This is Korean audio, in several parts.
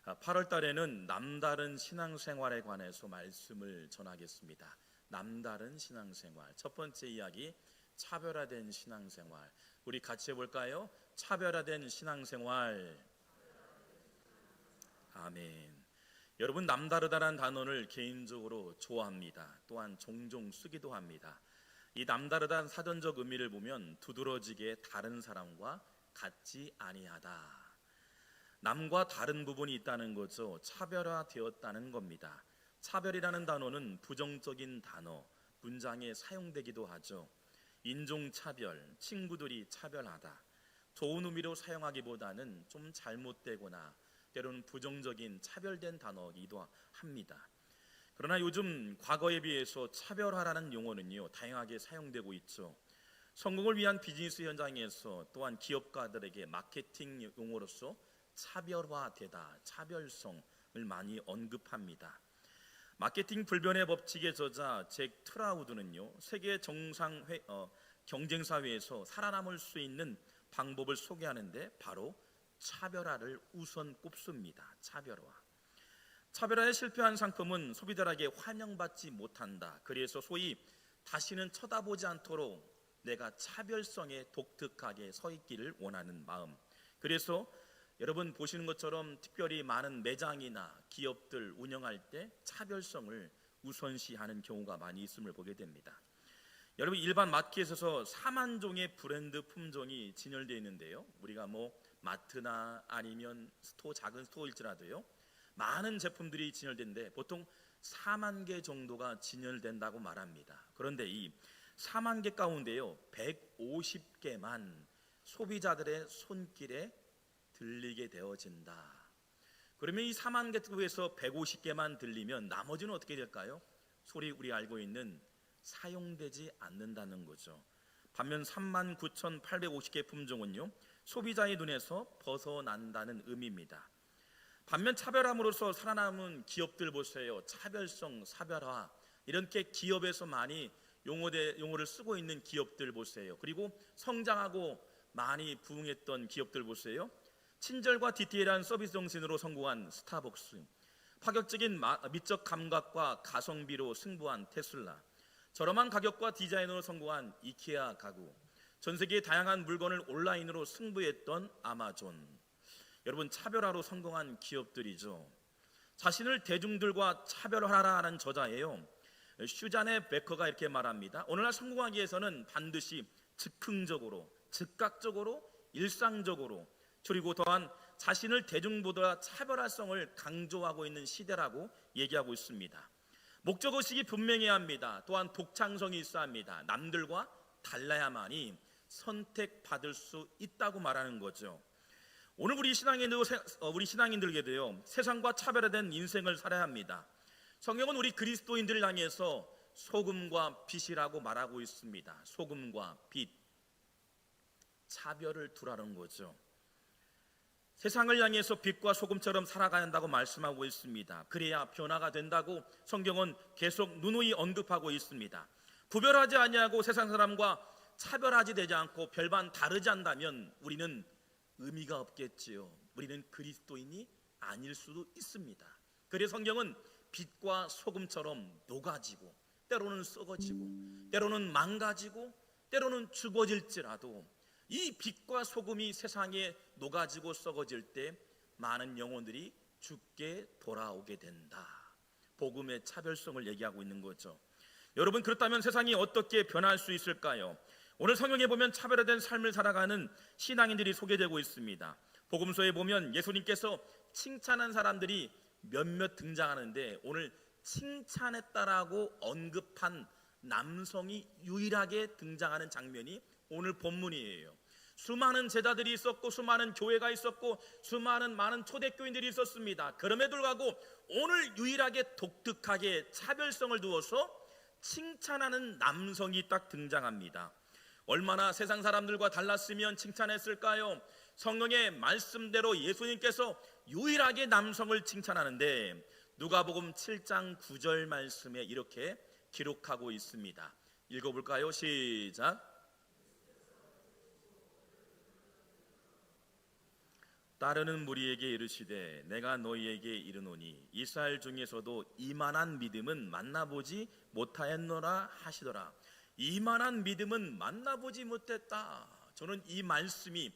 8월 달에는 남다른 신앙생활에 관해서 말씀을 전하겠습니다. 남다른 신앙생활. 첫 번째 이야기, 차별화된 신앙생활. 우리 같이 해볼까요? 차별화된 신앙생활. 아멘. 여러분, 남다르다란 단어를 개인적으로 좋아합니다. 또한 종종 쓰기도 합니다. 이 남다르다는 사전적 의미를 보면 두드러지게 다른 사람과 같지 아니하다. 남과 다른 부분이 있다는 거죠. 차별화되었다는 겁니다. 차별이라는 단어는 부정적인 단어, 문장에 사용되기도 하죠. 인종차별, 친구들이 차별하다. 좋은 의미로 사용하기보다는 좀 잘못되거나 때로는 부정적인 차별된 단어이기도 합니다. 그러나 요즘 과거에 비해서 차별화라는 용어는요, 다양하게 사용되고 있죠. 성공을 위한 비즈니스 현장에서 또한 기업가들에게 마케팅 용어로서 차별화되다, 차별성을 많이 언급합니다. 마케팅 불변의 법칙의 저자 잭 트라우드는요, 세계 정상 경쟁사회에서 살아남을 수 있는 방법을 소개하는데 바로 차별화를 우선 꼽습니다. 차별화에 실패한 상품은 소비자에게 환영받지 못한다. 그래서 소위 다시는 쳐다보지 않도록 내가 차별성에 독특하게 서 있기를 원하는 마음. 그래서 여러분 보시는 것처럼 특별히 많은 매장이나 기업들 운영할 때 차별성을 우선시하는 경우가 많이 있음을 보게 됩니다. 여러분, 일반 마켓에서 4만 종의 브랜드 품종이 진열되어 있는데요, 우리가 마트나 아니면 작은 스토어일지라도요, 많은 제품들이 진열되는데 보통 4만 개 정도가 진열된다고 말합니다. 그런데 이 4만 개 가운데요, 150개만 소비자들의 손길에 들리게 되어진다. 그러면 이 4만 개 중에서 150개만 들리면 나머지는 어떻게 될까요? 소리 우리 알고 있는 사용되지 않는다는 거죠. 반면 39,850개 품종은요, 소비자의 눈에서 벗어난다는 의미입니다. 반면 차별함으로써 살아남은 기업들 보세요. 차별성, 차별화, 이렇게 기업에서 많이 용어를 쓰고 있는 기업들 보세요. 그리고 성장하고 많이 부흥했던 기업들 보세요. 친절과 디테일한 서비스 정신으로 성공한 스타벅스, 파격적인 미적 감각과 가성비로 승부한 테슬라, 저렴한 가격과 디자인으로 성공한 이케아 가구, 전 세계의 다양한 물건을 온라인으로 승부했던 아마존. 여러분, 차별화로 성공한 기업들이죠. 자신을 대중들과 차별화하라는 저자예요. 슈잔네 베커가 이렇게 말합니다. 오늘날 성공하기 위해서는 반드시 즉흥적으로, 즉각적으로, 일상적으로, 그리고 또한 자신을 대중보다 차별화성을 강조하고 있는 시대라고 얘기하고 있습니다. 목적의식이 분명해야 합니다. 또한 독창성이 있어야 합니다. 남들과 달라야만이 선택받을 수 있다고 말하는 거죠. 오늘 우리 신앙인들에게도요, 세상과 차별화된 인생을 살아야 합니다. 성경은 우리 그리스도인들을 향해서 소금과 빛이라고 말하고 있습니다. 소금과 빛, 차별을 두라는 거죠. 세상을 향해서 빛과 소금처럼 살아가야 한다고 말씀하고 있습니다. 그래야 변화가 된다고 성경은 계속 누누이 언급하고 있습니다. 구별하지 아니하고 세상 사람과 차별하지 되지 않고 별반 다르지 않다면 우리는 의미가 없겠지요. 우리는 그리스도인이 아닐 수도 있습니다. 그래서 성경은 빛과 소금처럼 녹아지고 때로는 썩어지고 때로는 망가지고 때로는 죽어질지라도 이 빛과 소금이 세상에 녹아지고 썩어질 때 많은 영혼들이 죽게 돌아오게 된다. 복음의 차별성을 얘기하고 있는 거죠. 여러분, 그렇다면 세상이 어떻게 변할 수 있을까요? 오늘 성경에 보면 차별화된 삶을 살아가는 신앙인들이 소개되고 있습니다. 복음서에 보면 예수님께서 칭찬한 사람들이 몇몇 등장하는데 오늘 칭찬했다라고 언급한 남성이 유일하게 등장하는 장면이 오늘 본문이에요. 수많은 제자들이 있었고 수많은 교회가 있었고 많은 초대교인들이 있었습니다. 그럼에도 불구하고 오늘 유일하게 독특하게 차별성을 두어서 칭찬하는 남성이 딱 등장합니다. 얼마나 세상 사람들과 달랐으면 칭찬했을까요? 성경의 말씀대로 예수님께서 유일하게 남성을 칭찬하는데 누가복음 7장 9절 말씀에 이렇게 기록하고 있습니다. 읽어볼까요? 시작. 따르는 무리에게 이르시되 내가 너희에게 이르노니 이스라엘 중에서도 이만한 믿음은 만나보지 못하였노라 하시더라. 이만한 믿음은 만나보지 못했다. 저는 이 말씀이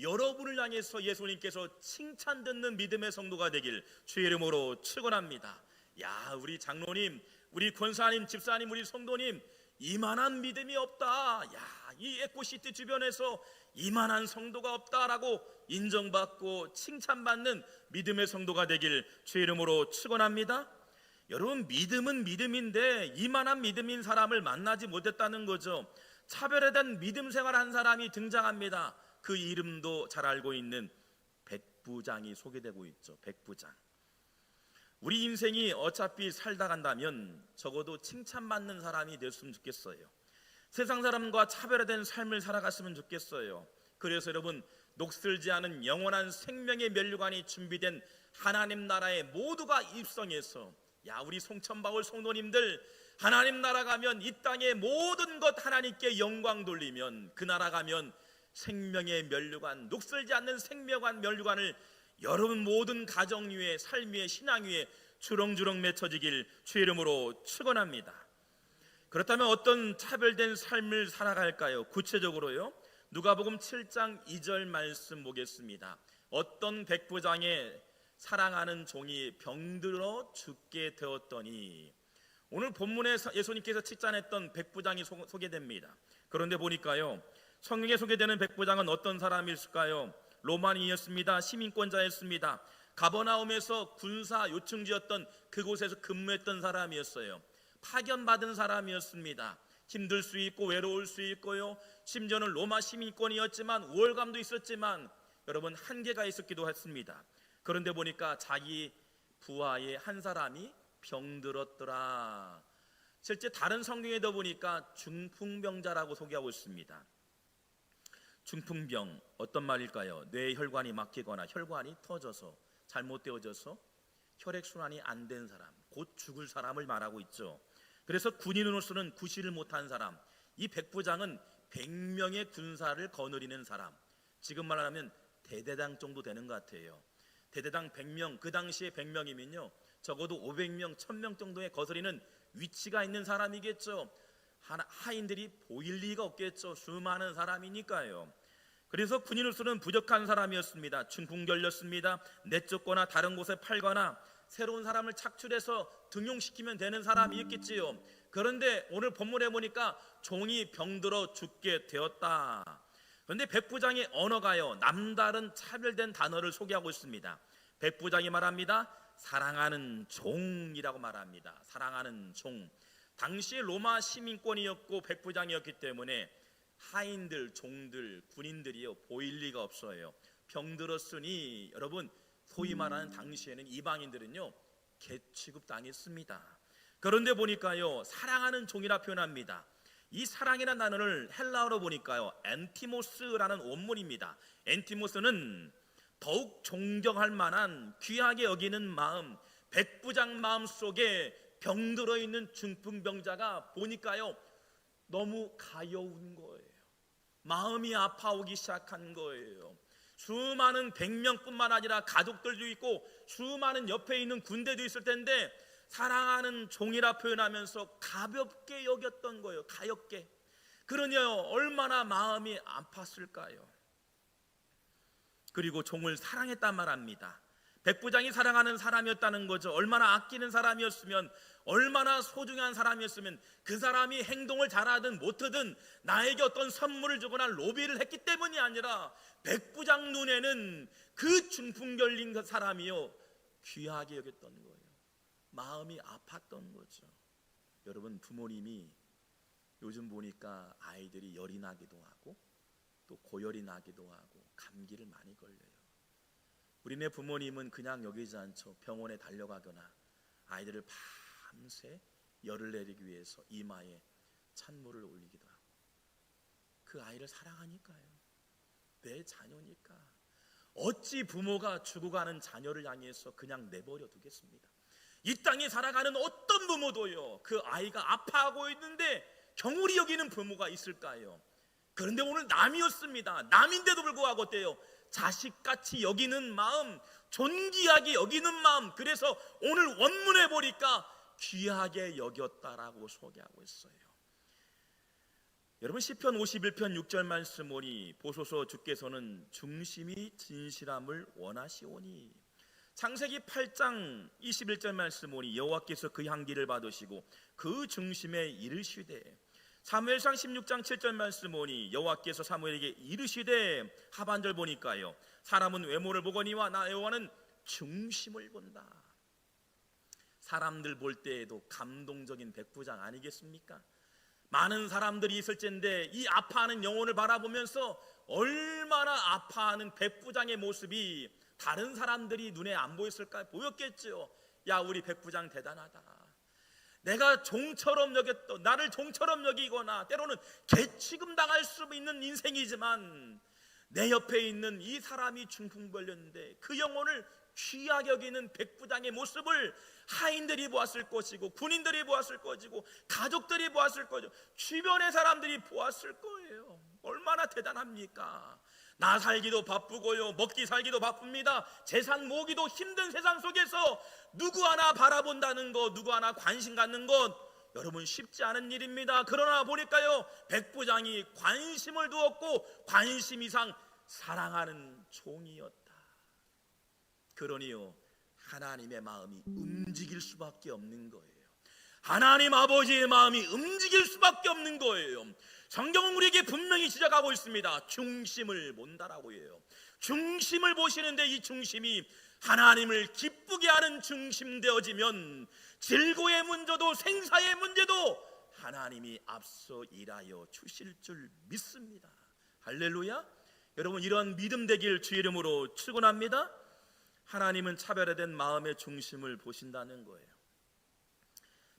여러분을 향해서 예수님께서 칭찬 듣는 믿음의 성도가 되길 주의 이름으로 축원합니다. 야, 우리 장로님, 우리 권사님, 집사님, 우리 성도님, 이만한 믿음이 없다. 야, 이 에코시티 주변에서 이만한 성도가 없다라고 인정받고 칭찬받는 믿음의 성도가 되길 주의 이름으로 축원합니다. 여러분, 믿음은 믿음인데 이만한 믿음인 사람을 만나지 못했다는 거죠. 차별화된 믿음 생활한 사람이 등장합니다. 그 이름도 잘 알고 있는 백부장이 소개되고 있죠. 백부장. 우리 인생이 어차피 살다 간다면 적어도 칭찬받는 사람이 됐으면 좋겠어요. 세상 사람과 차별화된 삶을 살아갔으면 좋겠어요. 그래서 여러분, 녹슬지 않은 영원한 생명의 면류관이 준비된 하나님 나라에 모두가 입성해서, 야, 우리 송천바울 성도님들, 하나님 나라 가면 이 땅의 모든 것 하나님께 영광 돌리면 그 나라 가면 생명의 면류관, 녹슬지 않는 생명관 면류관을 여러분 모든 가정 위에, 삶 위에, 신앙 위에 주렁주렁 맺혀지길 주의 이름으로 축원합니다. 그렇다면 어떤 차별된 삶을 살아갈까요? 구체적으로요, 누가복음 7장 2절 말씀 보겠습니다. 어떤 백부장의 사랑하는 종이 병들어 죽게 되었더니, 오늘 본문에 예수님께서 칭찬했던 백부장이 소개됩니다. 그런데 보니까요, 성경에 소개되는 백부장은 어떤 사람일까요? 로마인이었습니다. 시민권자였습니다. 가버나움에서 군사 요충지였던 그곳에서 근무했던 사람이었어요. 파견받은 사람이었습니다. 힘들 수 있고 외로울 수 있고요, 심지어는 로마 시민권이었지만 우월감도 있었지만 여러분, 한계가 있었기도 했습니다. 그런데 보니까 자기 부하의 한 사람이 병들었더라. 실제 다른 성경에도 보니까 중풍병자라고 소개하고 있습니다. 중풍병, 어떤 말일까요? 뇌혈관이 막히거나 혈관이 터져서 잘못되어져서 혈액순환이 안 된 사람, 곧 죽을 사람을 말하고 있죠. 그래서 군인으로서는 구실을 못한 사람, 이 백부장은 100명의 군사를 거느리는 사람, 지금 말하면 대대당 정도 되는 것 같아요. 대대당 100명, 그 당시에 100명이면요 적어도 500명, 1000명 정도의 거스리는 위치가 있는 사람이겠죠. 하인들이 보일 리가 없겠죠. 수많은 사람이니까요. 그래서 군인으로서는 부족한 사람이었습니다. 중풍 걸렸습니다. 내쫓거나 다른 곳에 팔거나 새로운 사람을 착출해서 등용시키면 되는 사람이었겠지요. 그런데 오늘 본문에 보니까 종이 병들어 죽게 되었다. 그런데 백부장의 언어가요, 남다른 차별된 단어를 소개하고 있습니다. 백부장이 말합니다. 사랑하는 종이라고 말합니다. 사랑하는 종. 당시에 로마 시민권이었고 백부장이었기 때문에 하인들, 종들, 군인들이요 보일 리가 없어요. 병들었으니 여러분, 소위 말하는 당시에는 이방인들은요 개취급 당했습니다. 그런데 보니까요, 사랑하는 종이라 표현합니다. 이 사랑이라는 단어를 헬라어로 보니까요, 엔티모스라는 원문입니다. 엔티모스는 더욱 존경할 만한, 귀하게 여기는 마음, 백부장 마음 속에 병들어 있는 중풍병자가 보니까요 너무 가여운 거예요. 마음이 아파오기 시작한 거예요. 수많은 100명뿐만 아니라 가족들도 있고 수많은 옆에 있는 군대도 있을 텐데 사랑하는 종이라 표현하면서 가볍게 여겼던 거예요. 가볍게. 그러니요, 얼마나 마음이 아팠을까요? 그리고 종을 사랑했단 말합니다. 백부장이 사랑하는 사람이었다는 거죠. 얼마나 아끼는 사람이었으면, 얼마나 소중한 사람이었으면 그 사람이 행동을 잘하든 못하든 나에게 어떤 선물을 주거나 로비를 했기 때문이 아니라 백부장 눈에는 그 중풍 걸린 그 사람이요 귀하게 여겼던 거예요. 마음이 아팠던 거죠. 여러분, 부모님이 요즘 보니까 아이들이 열이 나기도 하고 또 고열이 나기도 하고 감기를 많이 걸려요. 우리네 부모님은 그냥 여기지 않죠. 병원에 달려가거나 아이들을 밤새 열을 내리기 위해서 이마에 찬물을 올리기도 하고. 그 아이를 사랑하니까요. 내 자녀니까. 어찌 부모가 죽어가는 자녀를 향해서 그냥 내버려 두겠습니다. 이 땅에 살아가는 어떤 부모도요, 그 아이가 아파하고 있는데 경홀히 여기는 부모가 있을까요? 그런데 오늘 남이었습니다. 남인데도 불구하고 어때요? 자식같이 여기는 마음, 존귀하게 여기는 마음. 그래서 오늘 원문에 보니까 귀하게 여겼다라고 소개하고 있어요. 여러분, 시편 51편 6절 말씀 보니 보소서 주께서는 중심이 진실함을 원하시오니. 창세기 8장 21절 말씀 보니 여호와께서 그 향기를 받으시고 그 중심에 이르시되. 사무엘상 16장 7절 말씀 보니 여호와께서 사무엘에게 이르시되. 하반절 보니까요, 사람은 외모를 보거니와 나 여호와는 중심을 본다. 사람들 볼 때에도 감동적인 백부장 아니겠습니까? 많은 사람들이 있을 텐데 이 아파하는 영혼을 바라보면서 얼마나 아파하는 백부장의 모습이 다른 사람들이 눈에 안 보였을까? 보였겠죠. 야, 우리 백부장 대단하다. 내가 종처럼 여겼던, 나를 종처럼 여기거나 때로는 개취금 당할 수 있는 인생이지만 내 옆에 있는 이 사람이 중풍 걸렸는데 그 영혼을 귀하게 여기는 백부장의 모습을 하인들이 보았을 것이고, 군인들이 보았을 것이고, 가족들이 보았을 것이고, 주변의 사람들이 보았을 거예요. 얼마나 대단합니까? 나 살기도 바쁘고요, 먹기 살기도 바쁩니다. 재산 모으기도 힘든 세상 속에서 누구 하나 바라본다는 것, 누구 하나 관심 갖는 것, 여러분 쉽지 않은 일입니다. 그러나 보니까요, 백부장이 관심을 두었고 관심 이상 사랑하는 종이었다. 그러니요, 하나님의 마음이 움직일 수밖에 없는 거예요. 하나님 아버지의 마음이 움직일 수밖에 없는 거예요. 성경은 우리에게 분명히 지적하고 있습니다. 중심을 본다라고 해요. 중심을 보시는데 이 중심이 하나님을 기쁘게 하는 중심 되어지면 질고의 문제도 생사의 문제도 하나님이 앞서 일하여 주실 줄 믿습니다. 할렐루야. 여러분, 이런 믿음 되길 주의 이름으로 축원합니다. 하나님은 차별화된 마음의 중심을 보신다는 거예요.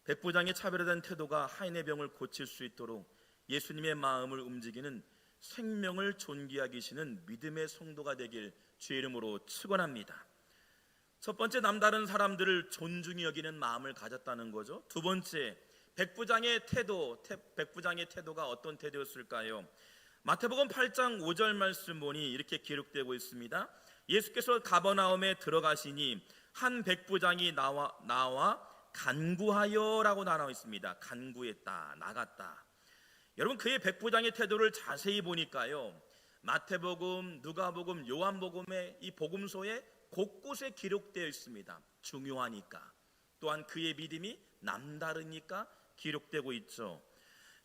백부장의 차별화된 태도가 하인의 병을 고칠 수 있도록 예수님의 마음을 움직이는 생명을 존귀하게 하시는 믿음의 성도가 되길 주의 이름으로 축원합니다. 첫 번째, 남다른 사람들을 존중히 여기는 마음을 가졌다는 거죠. 두 번째, 백부장의 태도가 어떤 태도였을까요? 마태복음 8장 5절 말씀 보니 이렇게 기록되고 있습니다. 예수께서 가버나움에 들어가시니 한 백부장이 나와 간구하여라고 나와 있습니다. 간구했다, 나갔다. 여러분, 그의 백부장의 태도를 자세히 보니까요, 마태복음, 누가복음, 요한복음의 이 복음서에 곳곳에 기록되어 있습니다. 중요하니까, 또한 그의 믿음이 남다르니까 기록되고 있죠.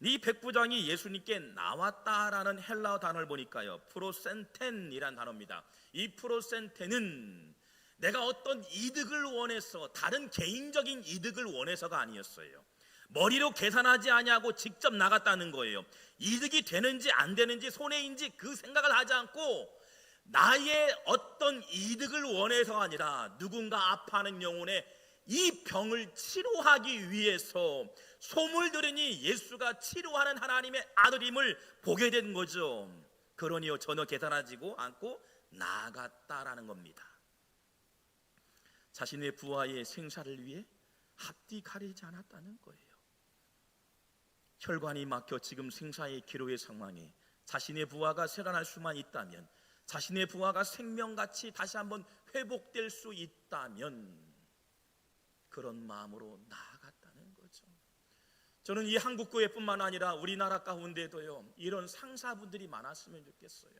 이 백부장이 예수님께 나왔다라는 헬라어 단어를 보니까요, 프로센텐이란 단어입니다. 이 프로센텐은 내가 어떤 이득을 원해서, 다른 개인적인 이득을 원해서가 아니었어요. 머리로 계산하지 아니하고 직접 나갔다는 거예요. 이득이 되는지 안 되는지, 손해인지 그 생각을 하지 않고 나의 어떤 이득을 원해서가 아니라 누군가 아파하는 영혼의 이 병을 치료하기 위해서 소문을 들으니 예수가 치료하는 하나님의 아들임을 보게 된 거죠. 그러니요, 전혀 계산하지 않고 나갔다라는 겁니다. 자신의 부하의 생사를 위해 앞뒤 가리지 않았다는 거예요. 혈관이 막혀 지금 생사의 기로의 상황에 자신의 부하가 살아날 수만 있다면, 자신의 부하가 생명같이 다시 한번 회복될 수 있다면 그런 마음으로 나아갔다는 거죠. 저는 이 한국교회뿐만 아니라 우리나라 가운데도요, 이런 상사분들이 많았으면 좋겠어요.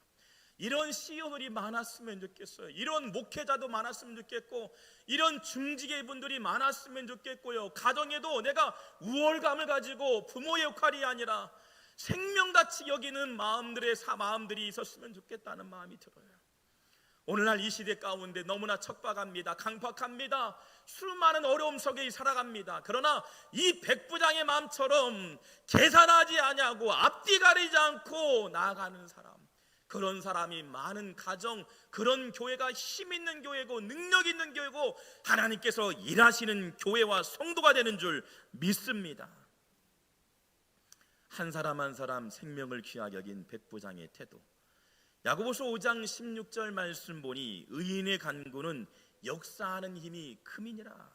이런 CEO들이 많았으면 좋겠어요. 이런 목회자도 많았으면 좋겠고, 이런 중직의 분들이 많았으면 좋겠고요. 가정에도 내가 우월감을 가지고 부모의 역할이 아니라 생명같이 여기는 마음들이 있었으면 좋겠다는 마음이 들어요. 오늘날 이 시대 가운데 너무나 척박합니다. 강팍합니다. 수많은 어려움 속에 살아갑니다. 그러나 이 백부장의 마음처럼 계산하지 아니하고 앞뒤 가리지 않고 나아가는 사람, 그런 사람이 많은 가정, 그런 교회가 힘 있는 교회고 능력 있는 교회고 하나님께서 일하시는 교회와 성도가 되는 줄 믿습니다. 한 사람 한 사람 생명을 귀하게 여긴 백부장의 태도. 야고보서 5장 16절 말씀 보니 의인의 간구는 역사하는 힘이 큼이니라.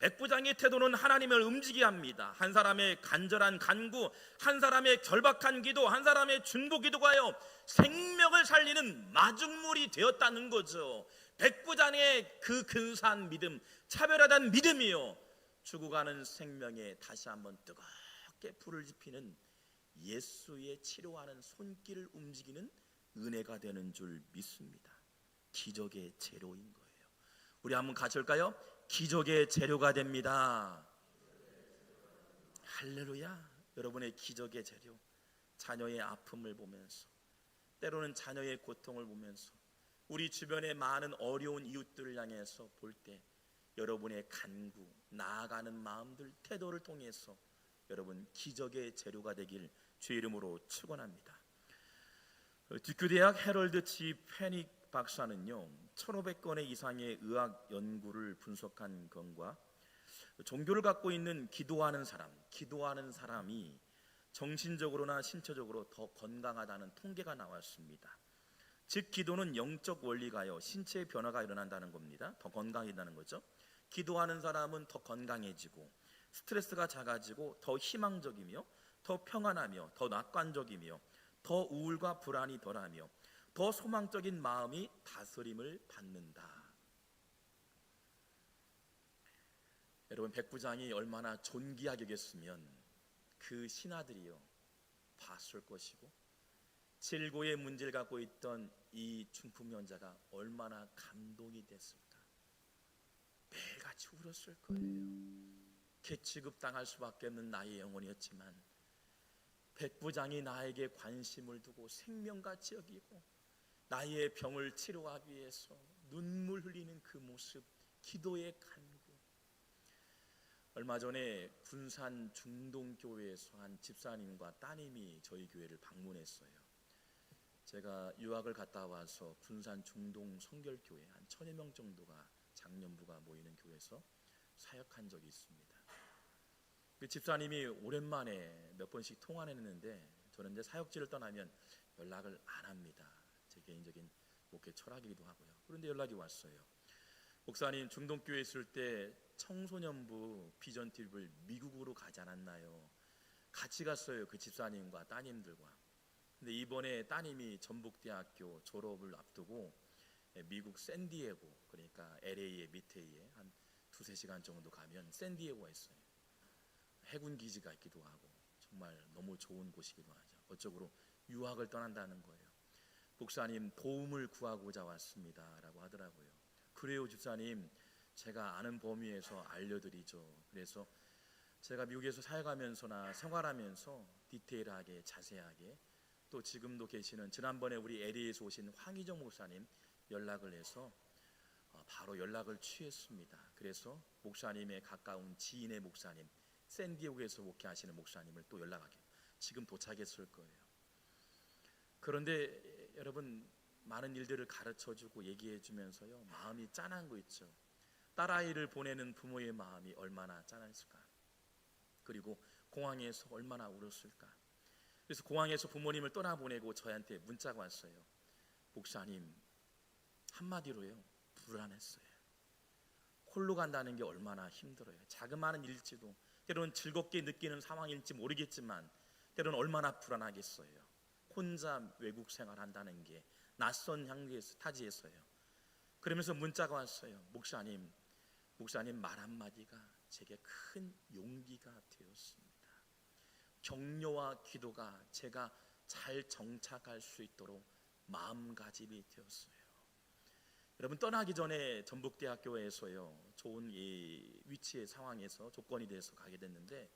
백부장의 태도는 하나님을 움직이게 합니다. 한 사람의 간절한 간구, 한 사람의 절박한 기도, 한 사람의 중보 기도가요 생명을 살리는 마중물이 되었다는 거죠. 백부장의 그 근사한 믿음, 차별하다는 믿음이요 죽어가는 생명에 다시 한번 뜨겁게 불을 지피는 예수의 치료하는 손길을 움직이는 은혜가 되는 줄 믿습니다. 기적의 재료인 거예요. 우리 한번 같이 할까요? 기적의 재료가 됩니다. 할렐루야. 여러분의 기적의 재료, 자녀의 아픔을 보면서, 때로는 자녀의 고통을 보면서, 우리 주변의 많은 어려운 이웃들을 향해서 볼 때 여러분의 간구, 나아가는 마음들, 태도를 통해서 여러분 기적의 재료가 되길 주의 이름으로 축원합니다. 듀크 대학 헤럴드 지 페닉 박사는요 1500건의 이상의 의학 연구를 분석한 건과 종교를 갖고 있는 기도하는 사람이 정신적으로나 신체적으로 더 건강하다는 통계가 나왔습니다. 즉 기도는 영적 원리가요 신체의 변화가 일어난다는 겁니다. 더 건강해진다는 거죠. 기도하는 사람은 더 건강해지고 스트레스가 작아지고 더 희망적이며 더 평안하며 더 낙관적이며 더 우울과 불안이 덜하며 더 소망적인 마음이 다스림을 받는다. 여러분 백부장이 얼마나 존귀하게 여겼으면 그 신하들이요 봤을 것이고 질고의 문제를 갖고 있던 이 중풍연자가 얼마나 감동이 됐을까. 매일같이 울었을 거예요. 개취급당할 수밖에 없는 나의 영혼이었지만 백부장이 나에게 관심을 두고 생명같이 여기고 나의 병을 치료하기 위해서 눈물 흘리는 그 모습, 기도의 간구. 얼마 전에 군산 중동교회에서 한 집사님과 따님이 저희 교회를 방문했어요. 제가 유학을 갔다 와서 군산 중동 성결교회 한 1000여 명 정도가 장년부가 모이는 교회에서 사역한 적이 있습니다. 그 집사님이 오랜만에 몇 번씩 통화를 했는데 저는 이제 사역지를 떠나면 연락을 안 합니다. 제 개인적인 목회 철학이기도 하고요. 그런데 연락이 왔어요. 목사님 중동교회에 있을 때 청소년부 비전 트립을 미국으로 가지 않았나요? 같이 갔어요. 그 집사님과 따님들과. 근데 이번에 따님이 전북대학교 졸업을 앞두고 미국 샌디에고, 그러니까 LA의 밑에에 한 2-3시간 정도 가면 샌디에고가 있어요. 해군 기지가 있기도 하고 정말 너무 좋은 곳이기도 하죠. 어쩌고로 유학을 떠난다는 거예요. 목사님 도움을 구하고자 왔습니다 라고 하더라고요. 그래요 집사님, 제가 아는 범위에서 알려드리죠. 그래서 제가 미국에서 살아가면서나 생활하면서 디테일하게 자세하게, 또 지금도 계시는 지난번에 우리 LA에서 오신 황희정 목사님 연락을 해서 바로 연락을 취했습니다. 그래서 목사님의 가까운 지인의 목사님, 샌디에고에서 목회하시는 목사님을 또 연락하게 지금 도착했을 거예요. 그런데 여러분 많은 일들을 가르쳐주고 얘기해주면서요 마음이 짠한 거 있죠. 딸아이를 보내는 부모의 마음이 얼마나 짠했을까. 그리고 공항에서 얼마나 울었을까. 그래서 공항에서 부모님을 떠나보내고 저한테 문자가 왔어요. 목사님, 한마디로요 불안했어요. 홀로 간다는 게 얼마나 힘들어요. 자그마한 일일지도 때로는 즐겁게 느끼는 상황일지 모르겠지만 때로는 얼마나 불안하겠어요. 혼자 외국 생활한다는 게 낯선 향기에서 타지에서요. 그러면서 문자가 왔어요. 목사님 말 한마디가 제게 큰 용기가 되었습니다. 격려와 기도가 제가 잘 정착할 수 있도록 마음가짐이 되었어요. 여러분 떠나기 전에 전북대학교에서요 좋은 이 위치의 상황에서 조건이 돼서 가게 됐는데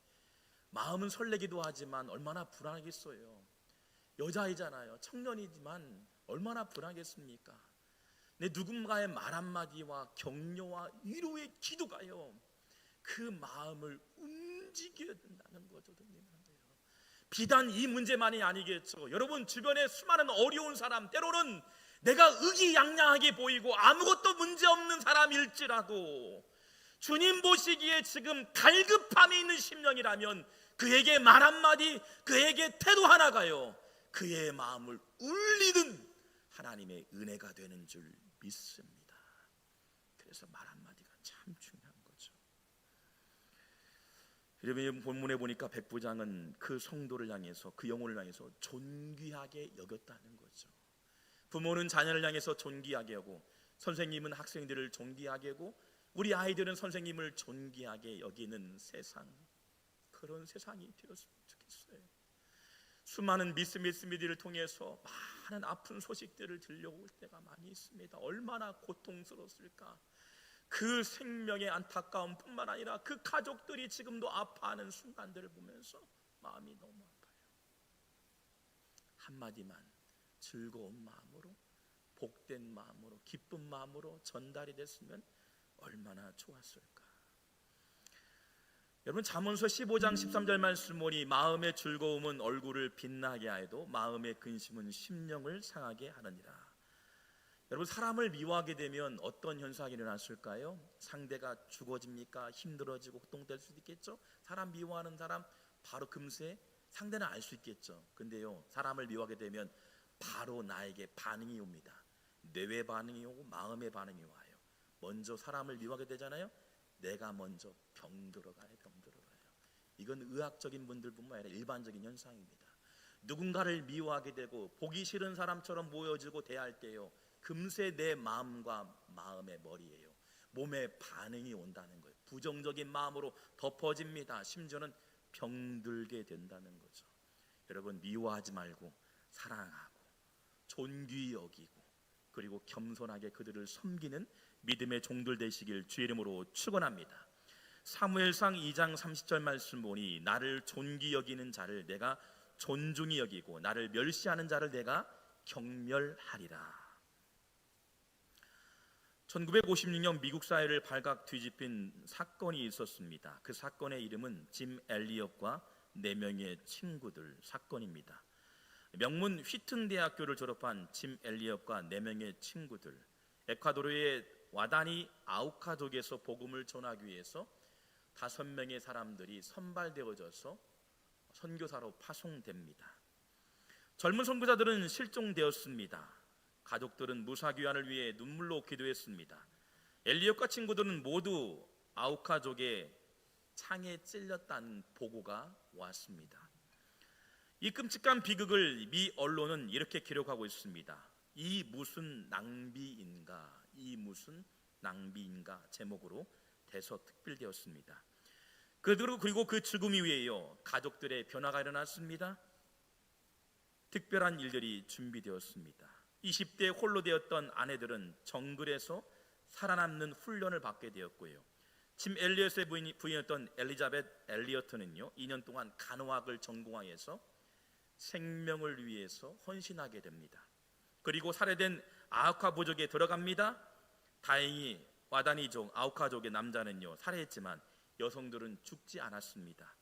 마음은 설레기도 하지만 얼마나 불안하겠어요. 여자이잖아요. 청년이지만 얼마나 불안하겠습니까. 내 누군가의 말 한마디와 격려와 위로의 기도가요 그 마음을 움직여야 된다는 거죠. 비단 이 문제만이 아니겠죠. 여러분 주변에 수많은 어려운 사람, 때로는 내가 의기양양하게 보이고 아무것도 문제없는 사람일지라도 주님 보시기에 지금 갈급함이 있는 심령이라면 그에게 말 한마디, 그에게 태도 하나가요 그의 마음을 울리는 하나님의 은혜가 되는 줄 믿습니다. 그래서 말 한마디가 참 중요한 거죠. 여러분 본문에 보니까 백부장은 그 성도를 향해서, 그 영혼을 향해서 존귀하게 여겼다는 거죠. 부모는 자녀를 향해서 존귀하게 하고, 선생님은 학생들을 존귀하게 하고, 우리 아이들은 선생님을 존귀하게 여기는 세상, 그런 세상이 되었으면 좋겠어요. 수많은 미스미스미디를 통해서 많은 아픈 소식들을 들려올 때가 많이 있습니다. 얼마나 고통스러웠을까. 그 생명의 안타까움 뿐만 아니라 그 가족들이 지금도 아파하는 순간들을 보면서 마음이 너무 아파요. 한마디만 즐거운 마음으로, 복된 마음으로, 기쁜 마음으로 전달이 됐으면 얼마나 좋았을까. 여러분, 잠언서 15장 13절 말씀 보니 마음의 즐거움은 얼굴을 빛나게 하여도 마음의 근심은 심령을 상하게 하느니라. 여러분, 사람을 미워하게 되면 어떤 현상이 일어났을까요? 상대가 죽어집니까? 힘들어지고 고통될 수도 있겠죠. 사람 미워하는 사람 바로 금세 상대는 알 수 있겠죠. 근데요, 사람을 미워하게 되면 바로 나에게 반응이 옵니다. 뇌의 반응이 오고 마음의 반응이 와요. 먼저 사람을 미워하게 되잖아요. 내가 먼저 병들어가요. 이건 의학적인 분들뿐만 아니라 일반적인 현상입니다. 누군가를 미워하게 되고 보기 싫은 사람처럼 보여지고 대할 때요, 금세 내 마음과 마음의 머리예요, 몸에 반응이 온다는 거예요. 부정적인 마음으로 덮어집니다. 심지어는 병들게 된다는 거죠. 여러분, 미워하지 말고 사랑하고 존귀히 여기고 그리고 겸손하게 그들을 섬기는 믿음의 종들 되시길 주의 이름으로 축원합니다. 사무엘상 2장 30절 말씀 보니 나를 존귀히 여기는 자를 내가 존중히 여기고 나를 멸시하는 자를 내가 경멸하리라. 1956년 미국 사회를 발각 뒤집힌 사건이 있었습니다. 그 사건의 이름은 짐 엘리엇과 4명의 친구들 사건입니다. 명문 휘튼 대학교를 졸업한 짐 엘리엇과 4명의 친구들, 에콰도르의 와다니 아우카족에서 복음을 전하기 위해서 5명의 사람들이 선발되어져서 선교사로 파송됩니다. 젊은 선교사들은 실종되었습니다. 가족들은 무사귀환을 위해 눈물로 기도했습니다. 엘리엇과 친구들은 모두 아우카족의 창에 찔렸다는 보고가 왔습니다. 이 끔찍한 비극을 미 언론은 이렇게 기록하고 있습니다. 이 무슨 낭비인가, 이 무슨 낭비인가 제목으로 대서특필되었습니다. 그리고 그 죽음 이후에요, 가족들의 변화가 일어났습니다. 특별한 일들이 준비되었습니다. 20대 홀로 되었던 아내들은 정글에서 살아남는 훈련을 받게 되었고요, 짐 엘리엇의 부인이었던 엘리자벳 엘리어트는요 2년 동안 간호학을 전공하여서 생명을 위해서 헌신하게 됩니다. 그리고 살해된 아우카 부족에 들어갑니다. 다행히 와다니족 아우카족의 남자는요 살해했지만 여성들은 죽지 않았습니다.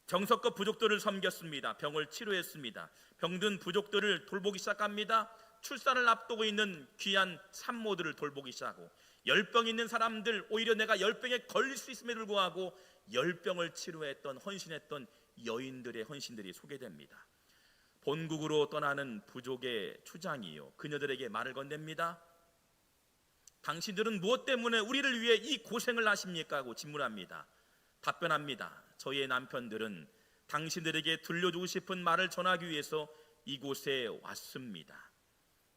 정석껏 부족들을 섬겼습니다. 병을 치료했습니다. 병든 부족들을 돌보기 시작합니다. 출산을 앞두고 있는 귀한 산모들을 돌보기 시작하고, 열병 있는 사람들, 오히려 내가 열병에 걸릴 수 있음에도 불구하고 열병을 치료했던 헌신했던 여인들의 헌신들이 소개됩니다. 본국으로 떠나는 부족의 추장이요 그녀들에게 말을 건넵니다. 당신들은 무엇 때문에 우리를 위해 이 고생을 하십니까? 하고 질문합니다. 답변합니다. 저희의 남편들은 당신들에게 들려주고 싶은 말을 전하기 위해서 이곳에 왔습니다.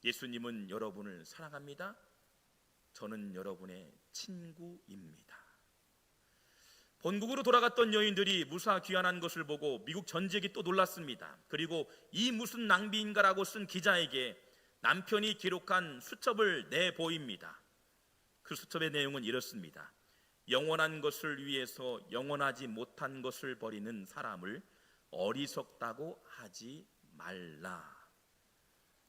예수님은 여러분을 사랑합니다. 저는 여러분의 친구입니다. 본국으로 돌아갔던 여인들이 무사 귀환한 것을 보고 미국 전직이 또 놀랐습니다. 그리고 이 무슨 낭비인가라고 쓴 기자에게 남편이 기록한 수첩을 내보입니다. 그 수첩의 내용은 이렇습니다. 영원한 것을 위해서 영원하지 못한 것을 버리는 사람을 어리석다고 하지 말라.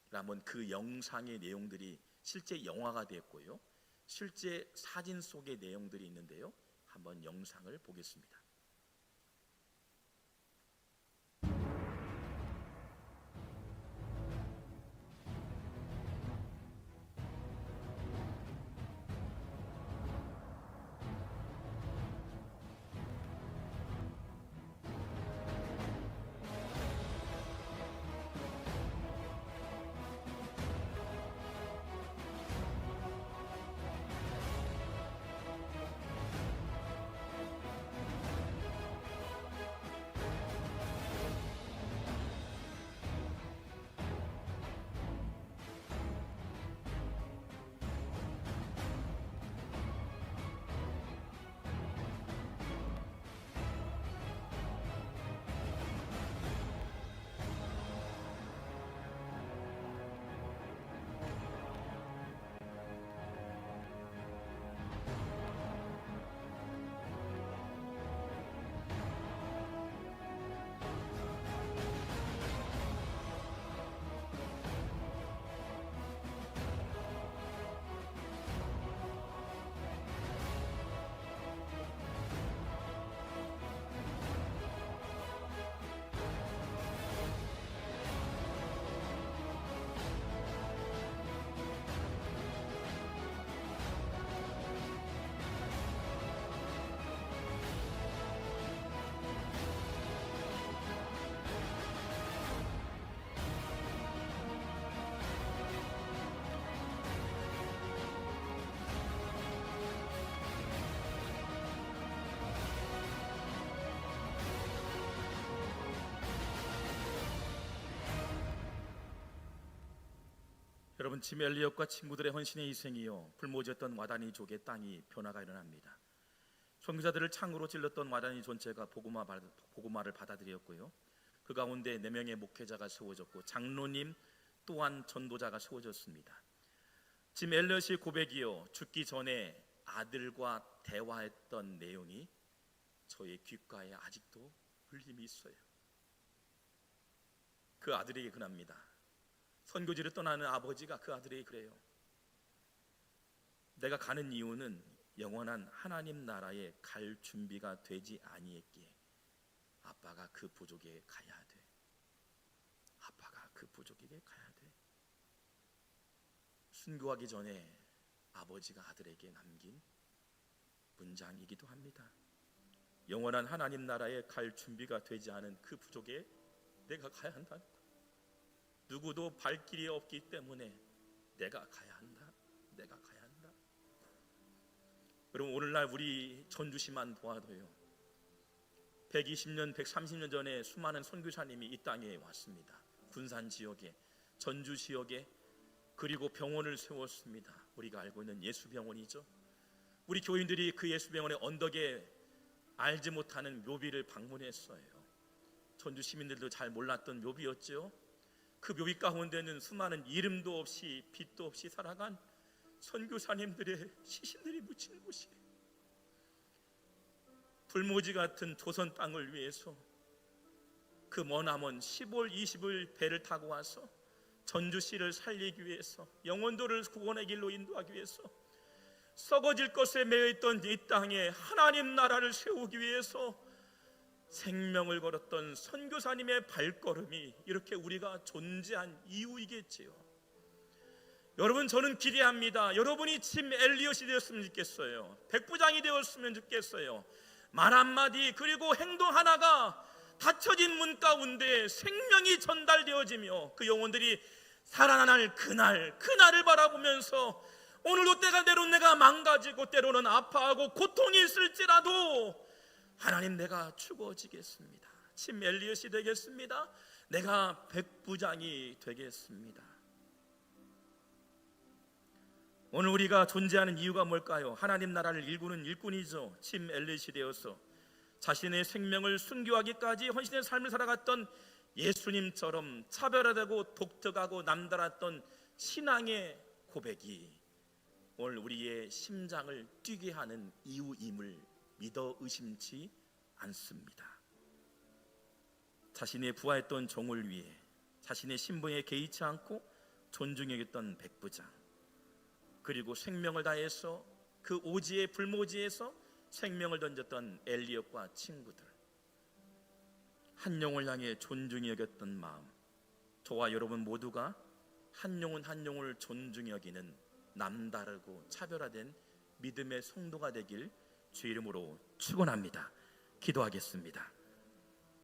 라면 그 영상의 내용들이 실제 영화가 됐고요, 실제 사진 속의 내용들이 있는데요, 한번 영상을 보겠습니다. 여러분, 짐 엘리엇과 친구들의 헌신의 희생이요 불모지였던 와다니 족의 땅이 변화가 일어납니다. 선교사들을 창으로 찔렀던 와다니 전체가 복음화를 받아들였고요. 그 가운데 4명의 목회자가 세워졌고 장로님 또한 전도자가 세워졌습니다. 짐 엘리엇의 고백이요 죽기 전에 아들과 대화했던 내용이 저의 귓가에 아직도 울림이 있어요. 그 아들에게 그럽니다. 선교지를 떠나는 아버지가 그 아들에게 그래요. 내가 가는 이유는 영원한 하나님 나라에 갈 준비가 되지 아니했기에 아빠가 그 부족에 가야 돼. 아빠가 그 부족에게 가야 돼. 순교하기 전에 아버지가 아들에게 남긴 문장이기도 합니다. 영원한 하나님 나라에 갈 준비가 되지 않은 그 부족에 내가 가야 한다는 것. 누구도 발길이 없기 때문에 내가 가야 한다. 내가 가야 한다. 여러분, 오늘날 우리 전주시만 보아도요 120년, 130년 전에 수많은 선교사님이 이 땅에 왔습니다. 군산 지역에, 전주 지역에, 그리고 병원을 세웠습니다. 우리가 알고 있는 예수병원이죠. 우리 교인들이 그 예수병원의 언덕에 알지 못하는 묘비를 방문했어요. 전주 시민들도 잘 몰랐던 묘비였죠. 그 묘비 가운데는 수많은 이름도 없이 빛도 없이 살아간 선교사님들의 시신들이 묻힌 곳이에요. 불모지 같은 조선 땅을 위해서 그 머나먼 10월 20일 배를 타고 와서 전주시를 살리기 위해서, 영혼들을 구원의 길로 인도하기 위해서, 썩어질 것에 매여있던 이 땅에 하나님 나라를 세우기 위해서 생명을 걸었던 선교사님의 발걸음이 이렇게 우리가 존재한 이유이겠지요. 여러분, 저는 기대합니다. 여러분이 짐 엘리엇이 되었으면 좋겠어요. 백부장이 되었으면 좋겠어요. 말 한마디 그리고 행동 하나가 닫혀진 문 가운데 생명이 전달되어지며 그 영혼들이 살아날 그날을 바라보면서 오늘도 때로 내가 망가지고 때로는 아파하고 고통이 있을지라도 하나님, 내가 죽어지겠습니다. 짐 엘리엇이 되겠습니다. 내가 백부장이 되겠습니다. 오늘 우리가 존재하는 이유가 뭘까요? 하나님 나라를 일구는 일꾼이죠. 짐 엘리엇이 되어서 자신의 생명을 순교하기까지 헌신의 삶을 살아갔던 예수님처럼 차별화되고 독특하고 남달랐던 신앙의 고백이 오늘 우리의 심장을 뛰게 하는 이유임을 믿어 의심치 않습니다. 자신의 부하했던 종을 위해 자신의 신분에 개의치 않고 존중히 여겼던 백부장, 그리고 생명을 다해서 그 오지의 불모지에서 생명을 던졌던 엘리엇과 친구들, 한 영을 향해 존중히 여겼던 마음, 저와 여러분 모두가 한 영혼 한 영혼을 존중히 여기는 남다르고 차별화된 믿음의 성도가 되길 주 이름으로 축원합니다. 기도하겠습니다.